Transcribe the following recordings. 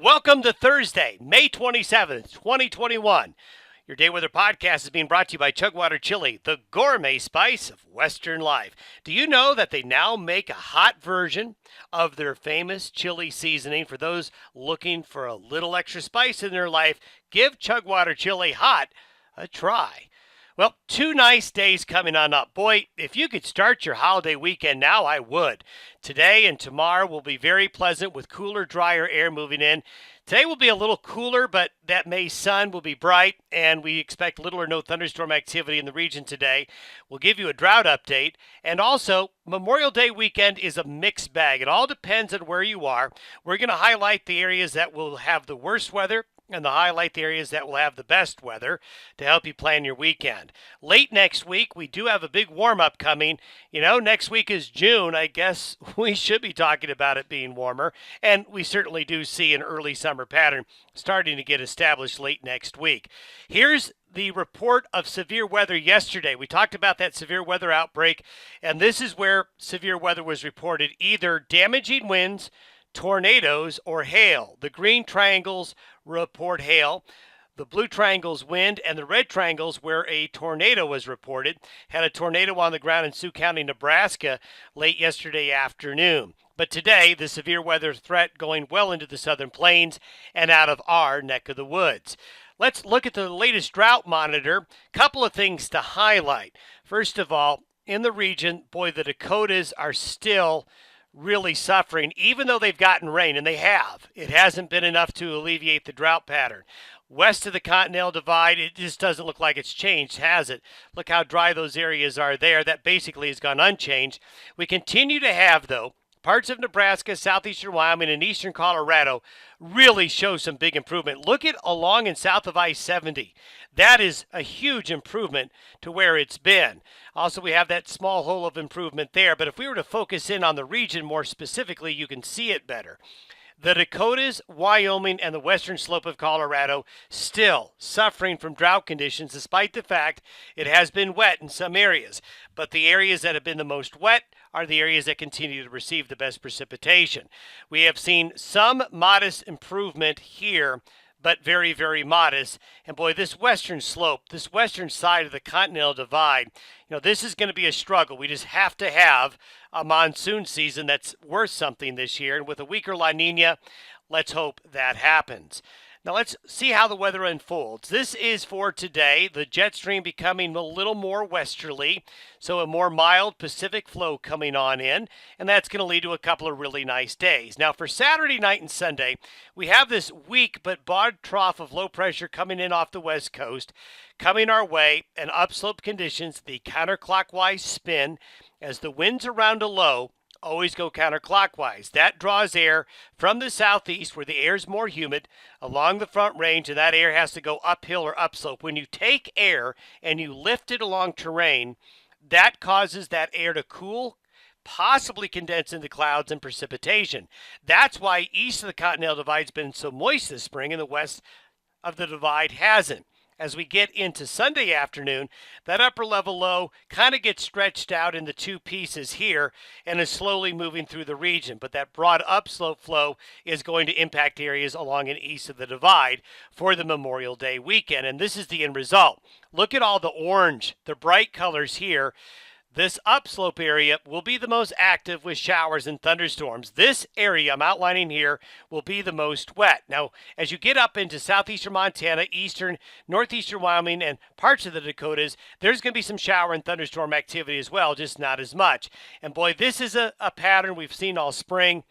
Welcome to Thursday, May 27th, 2021. Your Day Weather Podcast is being brought to you by Chugwater Chili, the gourmet spice of Western life. Do you know that they now make a hot version of their famous chili seasoning? For those looking for a little extra spice in their life, give Chugwater Chili Hot a try. Well, 2 nice days coming on up. Boy, if you could start your holiday weekend now, I would. Today and tomorrow will be very pleasant with cooler, drier air moving in. Today will be a little cooler, but that May sun will be bright, and we expect little or no thunderstorm activity in the region today. We'll give you a drought update. And also, Memorial Day weekend is a mixed bag. It all depends on where you are. We're going to highlight the areas that will have the worst weather and highlight the areas that will have the best weather to help you plan your weekend. Late next week, we do have a big warm-up coming. You know, next week is June. I guess we should be talking about it being warmer, and we certainly do see an early summer pattern starting to get established late next week. Here's the report of severe weather yesterday. We talked about that severe weather outbreak, and this is where severe weather was reported: either damaging winds, tornadoes, or hail. The green triangles report hail, the blue triangles wind, and the red triangles where a tornado was reported. Had a tornado on the ground in Sioux County, Nebraska late yesterday afternoon. But today, the severe weather threat going well into the southern plains and out of our neck of the woods. Let's look at the latest drought monitor. Couple of things to highlight. First of all, in the region, boy, the Dakotas are still really suffering, even though they've gotten rain, and they have. It hasn't been enough to alleviate the drought pattern. West of the Continental Divide, it just doesn't look like it's changed, has it? Look how dry those areas are there. That basically has gone unchanged. We continue to have, though, parts of Nebraska, southeastern Wyoming, and eastern Colorado really show some big improvement. Look at along and south of I-70. That is a huge improvement to where it's been. Also, we have that small hole of improvement there. But if we were to focus in on the region more specifically, you can see it better. The Dakotas, Wyoming, and the western slope of Colorado still suffering from drought conditions, despite the fact it has been wet in some areas. But the areas that have been the most wet are the areas that continue to receive the best precipitation. We have seen some modest improvement here, but very, very modest. And boy, this western slope, this western side of the Continental Divide, this is going to be a struggle. We just have to have a monsoon season that's worth something this year. And with a weaker La Nina, let's hope that happens. Now let's see how the weather unfolds. This is for today. The jet stream becoming a little more westerly, so a more mild Pacific flow coming on in, and that's going to lead to a couple of really nice days. Now for Saturday night and Sunday, we have this weak but broad trough of low pressure coming in off the west coast, coming our way, and upslope conditions, the counterclockwise spin as the winds around a low always go counterclockwise. That draws air from the southeast where the air is more humid along the front range, and that air has to go uphill or upslope. When you take air and you lift it along terrain, that causes that air to cool, possibly condense into clouds and precipitation. That's why east of the Continental Divide has been so moist this spring and the west of the divide hasn't. As we get into Sunday afternoon, that upper level low kind of gets stretched out into two pieces here and is slowly moving through the region. But that broad upslope flow is going to impact areas along and east of the divide for the Memorial Day weekend. And this is the end result. Look at all the orange, the bright colors here. This upslope area will be the most active with showers and thunderstorms. This area I'm outlining here will be the most wet. Now, as you get up into southeastern Montana, eastern, northeastern Wyoming, and parts of the Dakotas, there's going to be some shower and thunderstorm activity as well, just not as much. And boy, this is a pattern we've seen all spring.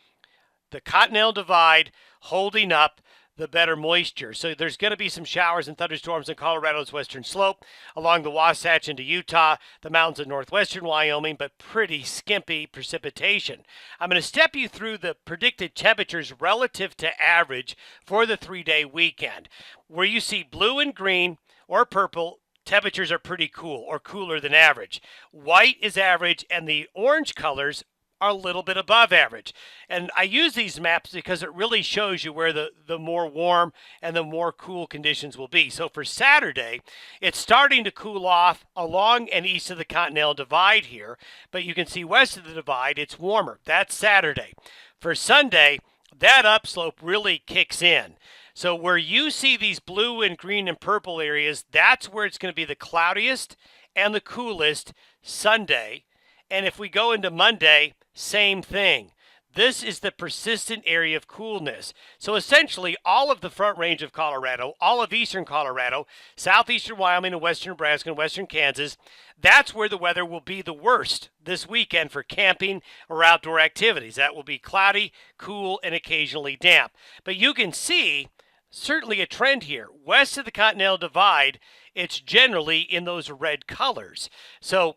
The Continental Divide holding up the better moisture. So there's going to be some showers and thunderstorms in Colorado's western slope, along the Wasatch into Utah, the mountains of northwestern Wyoming, but pretty skimpy precipitation. I'm going to step you through the predicted temperatures relative to average for the 3-day weekend. Where you see blue and green or purple, temperatures are pretty cool or cooler than average. White is average, and the orange colors are a little bit above average. And I use these maps because it really shows you where the more warm and the more cool conditions will be. So for Saturday, it's starting to cool off along and east of the Continental Divide here, but you can see west of the divide, it's warmer. That's Saturday. For Sunday, that upslope really kicks in. So where you see these blue and green and purple areas, that's where it's going to be the cloudiest and the coolest Sunday. And if we go into Monday, same thing. This is the persistent area of coolness. So essentially, all of the front range of Colorado, all of eastern Colorado, southeastern Wyoming and western Nebraska and western Kansas, that's where the weather will be the worst this weekend for camping or outdoor activities. That will be cloudy, cool, and occasionally damp. But you can see certainly a trend here. West of the Continental Divide, it's generally in those red colors. So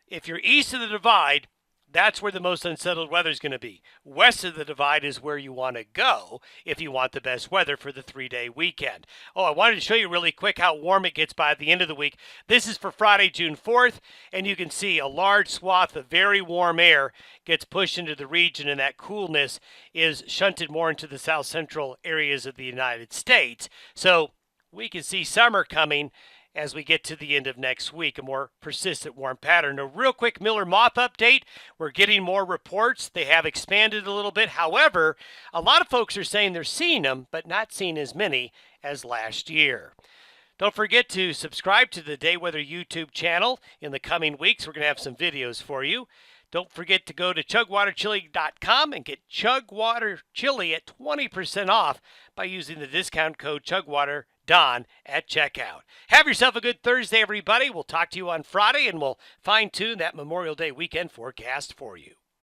if you're east of the divide, that's where the most unsettled weather is going to be. West of the divide is where you want to go if you want the best weather for the 3-day weekend. Oh, I wanted to show you really quick how warm it gets by the end of the week. This is for Friday, June 4th, and you can see a large swath of very warm air gets pushed into the region, and that coolness is shunted more into the south central areas of the United States. So we can see summer coming as we get to the end of next week, a more persistent warm pattern. A real quick Miller moth update. We're getting more reports. They have expanded a little bit. However, a lot of folks are saying they're seeing them, but not seeing as many as last year. Don't forget to subscribe to the Day Weather YouTube channel. In the coming weeks, we're going to have some videos for you. Don't forget to go to chugwaterchili.com and get Chugwater Chili at 20% off by using the discount code ChugwaterDon at checkout. Have yourself a good Thursday, everybody. We'll talk to you on Friday, and we'll fine-tune that Memorial Day weekend forecast for you.